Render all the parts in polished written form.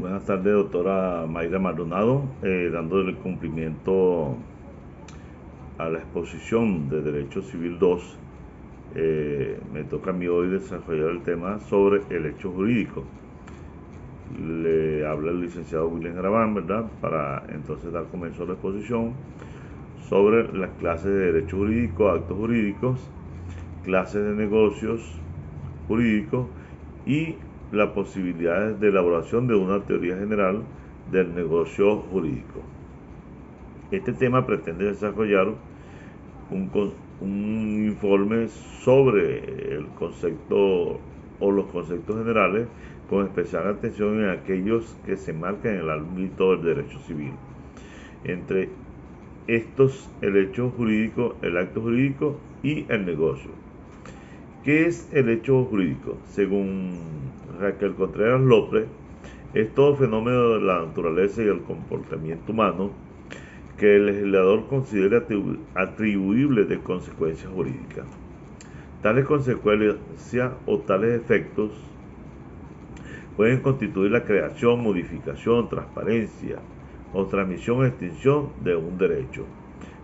Buenas tardes, doctora Mayra Maldonado, dándole cumplimiento a la exposición de Derecho Civil 2. Me toca a mí hoy desarrollar el tema sobre el hecho jurídico. Le habla el licenciado William Graván, ¿verdad? Para entonces dar comienzo a la exposición sobre las clases de Derecho Jurídico, actos jurídicos, clases de negocios jurídicos y las posibilidades de elaboración de una teoría general del negocio jurídico. Este tema pretende desarrollar un, un informe sobre el concepto o los conceptos generales, con especial atención en aquellos que se marcan en el ámbito del derecho civil. Entre estos, el hecho jurídico, el acto jurídico y el negocio. ¿Qué es el hecho jurídico? Según Raquel Contreras López, es todo fenómeno de la naturaleza y el comportamiento humano que el legislador considera atribuible de consecuencias jurídicas. Tales consecuencias o tales efectos pueden constituir la creación, modificación, transparencia o transmisión o extinción de un derecho.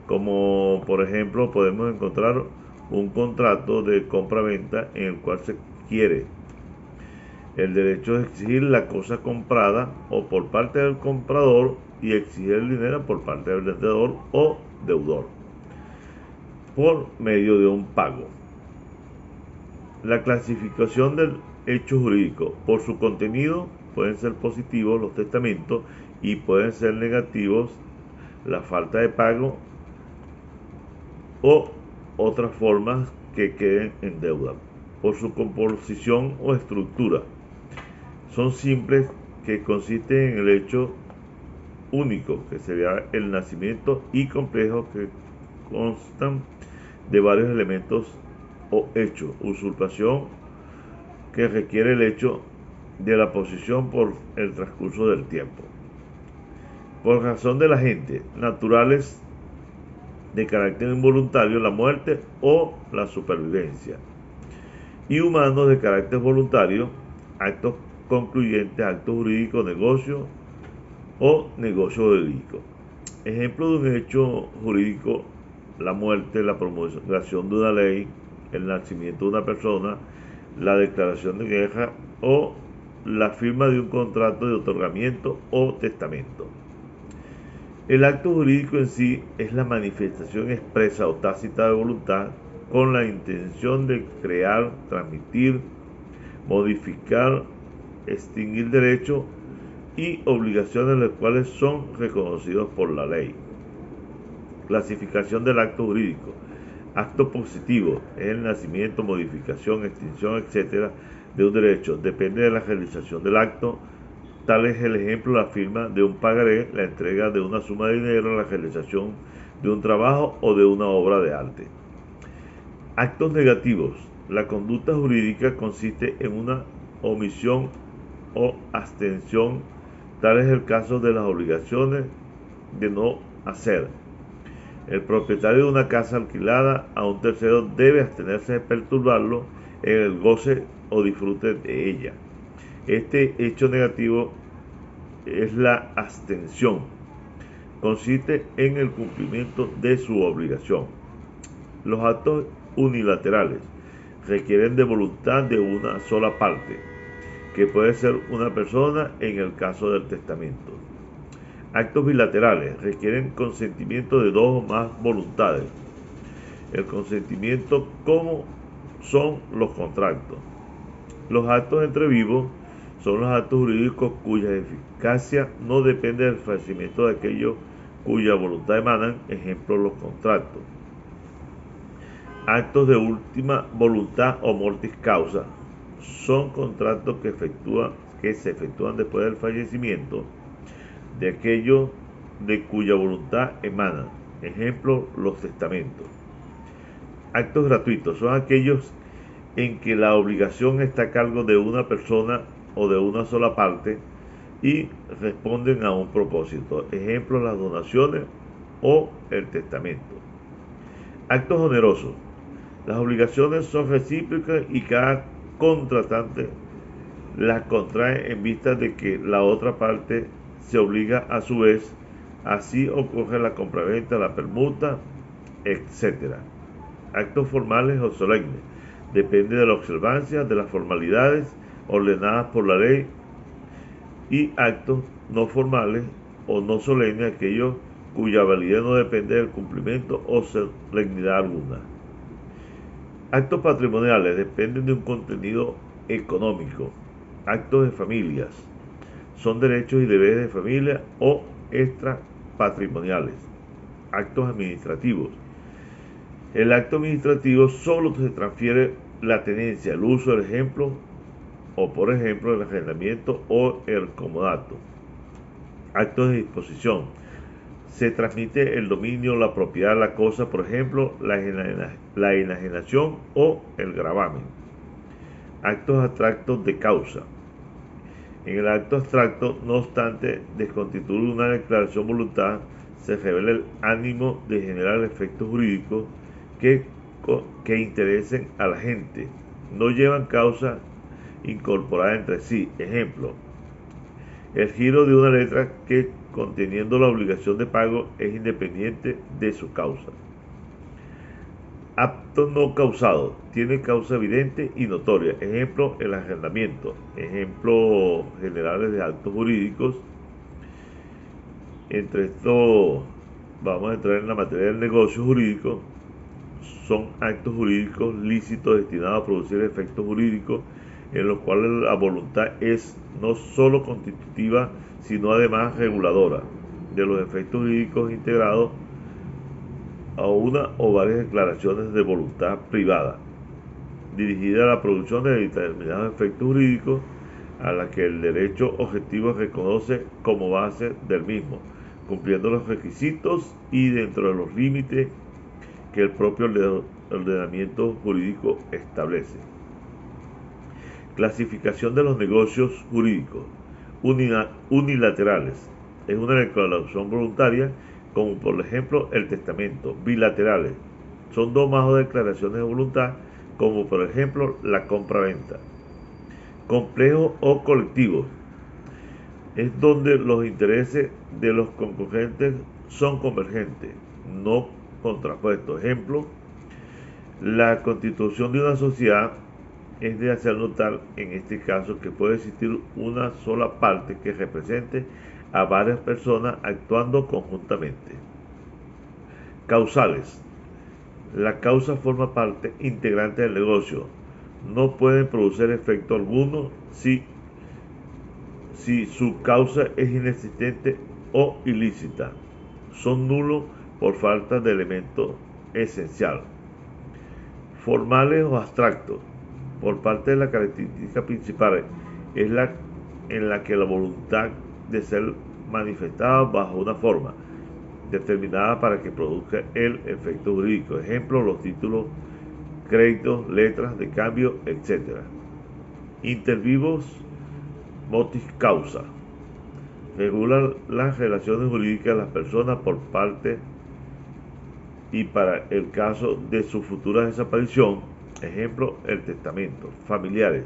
Como por ejemplo podemos encontrar un contrato de compra-venta en el cual se quiere el derecho de exigir la cosa comprada o por parte del comprador y exigir el dinero por parte del vendedor o deudor por medio de un pago. La clasificación del hecho jurídico. Por su contenido pueden ser positivos los testamentos y pueden ser negativos la falta de pago o otras formas que queden en deuda. Por su composición o estructura, son simples, que consisten en el hecho único, que sería el nacimiento, y complejos, que constan de varios elementos o hechos. Usurpación, que requiere el hecho de la posesión por el transcurso del tiempo. Por razón de la gente, naturales de carácter involuntario, la muerte o la supervivencia. Y humanos de carácter voluntario, actos concluyentes, actos jurídicos, negocio o negocio jurídico. Ejemplo de un hecho jurídico: la muerte, la promulgación de una ley, el nacimiento de una persona, la declaración de guerra o la firma de un contrato de otorgamiento o testamento. El acto jurídico en sí es la manifestación expresa o tácita de voluntad con la intención de crear, transmitir, modificar, extinguir derechos y obligaciones, las cuales son reconocidos por la ley. Clasificación del acto jurídico. Acto positivo es el nacimiento, modificación, extinción, etc. de un derecho. Depende de la realización del acto. Tal es el ejemplo: la firma de un pagaré, la entrega de una suma de dinero, la realización de un trabajo o de una obra de arte. Actos negativos. La conducta jurídica consiste en una omisión o abstención. Tal es el caso de las obligaciones de no hacer. El propietario de una casa alquilada a un tercero debe abstenerse de perturbarlo en el goce o disfrute de ella. Este hecho negativo es la abstención. Consiste en el cumplimiento de su obligación. Los actos unilaterales requieren de voluntad de una sola parte, que puede ser una persona en el caso del testamento. Actos bilaterales requieren consentimiento de dos o más voluntades. El consentimiento, como son los contratos. Los actos entre vivos son los actos jurídicos cuya eficacia no depende del fallecimiento de aquellos cuya voluntad emanan, ejemplo los contratos. Actos de última voluntad o mortis causa son contratos que se efectúan después del fallecimiento de aquellos de cuya voluntad emanan, ejemplo los testamentos. Actos gratuitos son aquellos en que la obligación está a cargo de una persona o de una sola parte y responden a un propósito, ejemplo las donaciones o el testamento. Actos onerosos. Las obligaciones son recíprocas y cada contratante las contrae en vista de que la otra parte se obliga a su vez. Así ocurre la compraventa, la permuta, etc. Actos formales o solemnes. Depende de la observancia de las formalidades ordenadas por la ley, y actos no formales o no solemnes, aquellos cuya validez no depende del cumplimiento o solemnidad alguna. Actos patrimoniales dependen de un contenido económico. Actos de familias son derechos y deberes de familia o extrapatrimoniales. Actos administrativos. El acto administrativo solo se transfiere la tenencia, el uso, el ejemplo o por ejemplo el arrendamiento o el comodato. Actos de disposición. Se transmite el dominio, la propiedad, la cosa, por ejemplo, la enajenación o el gravamen. Actos abstractos de causa. En el acto abstracto, no obstante desconstituir una declaración de voluntad, se revela el ánimo de generar efectos jurídicos que interesen a la gente. No llevan causa incorporada entre sí. Ejemplo, el giro de una letra que, conteniendo la obligación de pago, es independiente de su causa. Acto no causado. Tiene causa evidente y notoria. Ejemplo, el arrendamiento. Ejemplos generales de actos jurídicos. Entre estos, vamos a entrar en la materia del negocio jurídico. Son actos jurídicos lícitos destinados a producir efectos jurídicos en los cuales la voluntad es no solo constitutiva, sino además reguladora de los efectos jurídicos integrados a una o varias declaraciones de voluntad privada, dirigida a la producción de determinados efectos jurídicos a la que el derecho objetivo reconoce como base del mismo, cumpliendo los requisitos y dentro de los límites que el propio ordenamiento jurídico establece. Clasificación de los negocios jurídicos. Unilaterales. Es una declaración voluntaria, como por ejemplo el testamento. Bilaterales. Son dos más declaraciones de voluntad, como por ejemplo la compra-venta. Complejos o colectivos. Es donde los intereses de los concurrentes son convergentes, no contrapuestos. Ejemplo, la constitución de una sociedad es de hacer notar en este caso que puede existir una sola parte que represente a varias personas actuando conjuntamente. Causales. La causa forma parte integrante del negocio. No pueden producir efecto alguno si su causa es inexistente o ilícita. Son nulos por falta de elemento esencial. Formales o abstractos. Por parte de la característica principal es la en la que la voluntad de ser manifestada bajo una forma determinada para que produzca el efecto jurídico. Ejemplo, los títulos, créditos, letras de cambio, etc. Intervivos motis causa. Regula las relaciones jurídicas de las personas por parte y para el caso de su futura desaparición. Ejemplo, el testamento. Familiares.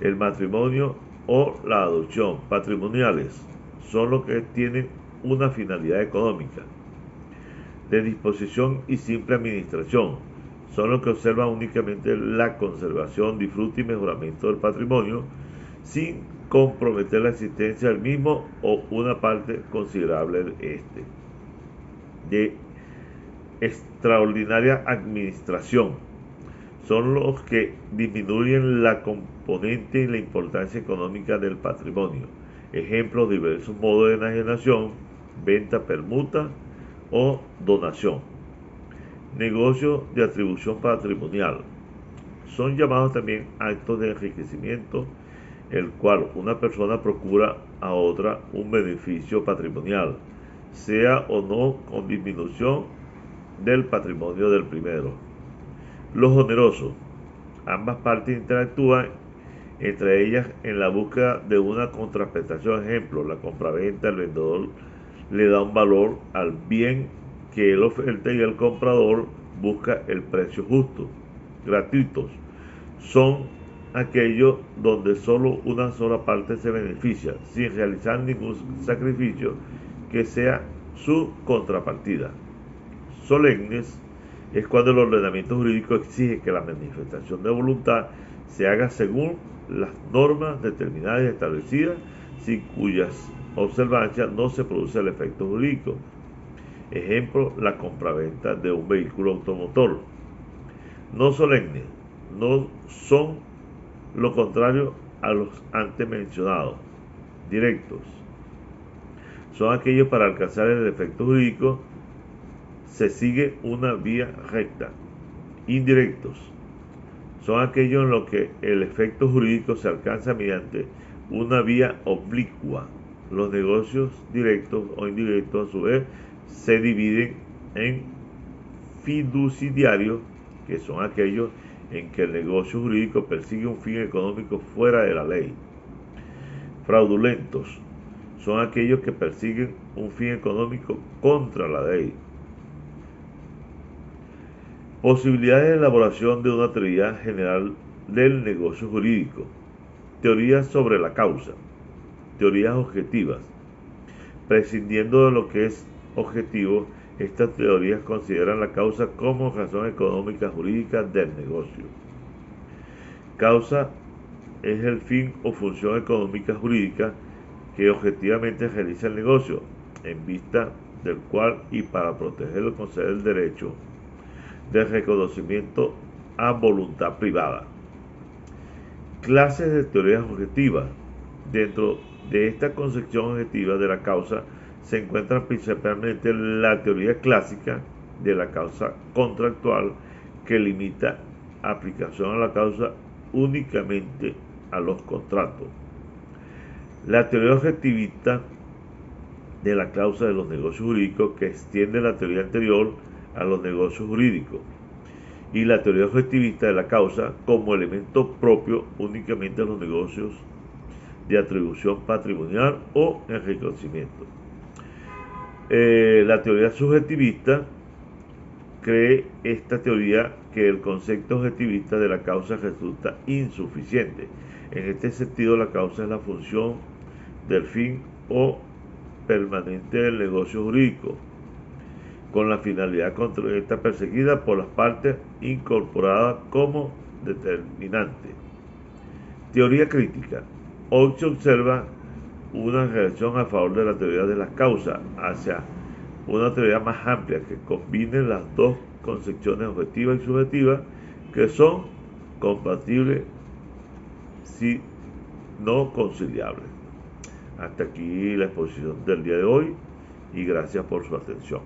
El matrimonio o la adopción. Patrimoniales. Son los que tienen una finalidad económica. De disposición y simple administración. Son los que observan únicamente la conservación, disfrute y mejoramiento del patrimonio sin comprometer la existencia del mismo o una parte considerable de este. De extraordinaria administración. Son los que disminuyen la componente y la importancia económica del patrimonio. Ejemplos: diversos modos de enajenación, venta, permuta o donación. Negocios de atribución patrimonial. Son llamados también actos de enriquecimiento, el cual una persona procura a otra un beneficio patrimonial, sea o no con disminución del patrimonio del primero. Los onerosos. Ambas partes interactúan entre ellas en la búsqueda de una contraprestación. Ejemplo, la compraventa, el vendedor le da un valor al bien que él oferta y el comprador busca el precio justo. Gratuitos. Son aquello donde solo una sola parte se beneficia, sin realizar ningún sacrificio que sea su contrapartida. Solemnes es cuando el ordenamiento jurídico exige que la manifestación de voluntad se haga según las normas determinadas y establecidas, sin cuyas observancias no se produce el efecto jurídico. Ejemplo, la compraventa de un vehículo automotor. No solemnes no son lo contrario a los antes mencionados. Directos son aquellos para alcanzar el efecto jurídico se sigue una vía recta. Indirectos son aquellos en los que el efecto jurídico se alcanza mediante una vía oblicua. Los negocios directos o indirectos a su vez se dividen en fiduciarios, que son aquellos en que el negocio jurídico persigue un fin económico fuera de la ley. Fraudulentos son aquellos que persiguen un fin económico contra la ley. Posibilidades de elaboración de una teoría general del negocio jurídico. Teorías sobre la causa. Teorías objetivas. Prescindiendo de lo que es objetivo, estas teorías consideran la causa como razón económica jurídica del negocio. Causa es el fin o función económica jurídica que objetivamente realiza el negocio, en vista del cual y para protegerlo concede el derecho de reconocimiento a voluntad privada. Clases de teorías objetivas. Dentro de esta concepción objetiva de la causa se encuentra principalmente la teoría clásica de la causa contractual, que limita aplicación a la causa únicamente a los contratos. La teoría objetivista de la causa de los negocios jurídicos, que extiende la teoría anterior a los negocios jurídicos, y la teoría objetivista de la causa como elemento propio únicamente a los negocios de atribución patrimonial o enriquecimiento. La teoría subjetivista cree esta teoría que el concepto objetivista de la causa resulta insuficiente. En este sentido, la causa es la función del fin o permanente del negocio jurídico, con la finalidad contraria perseguida por las partes incorporadas como determinante. Teoría crítica. Hoy se observa una reacción a favor de la teoría de las causas hacia una teoría más amplia que combine las dos concepciones objetiva y subjetiva, que son compatibles si no conciliables. Hasta aquí la exposición del día de hoy y gracias por su atención.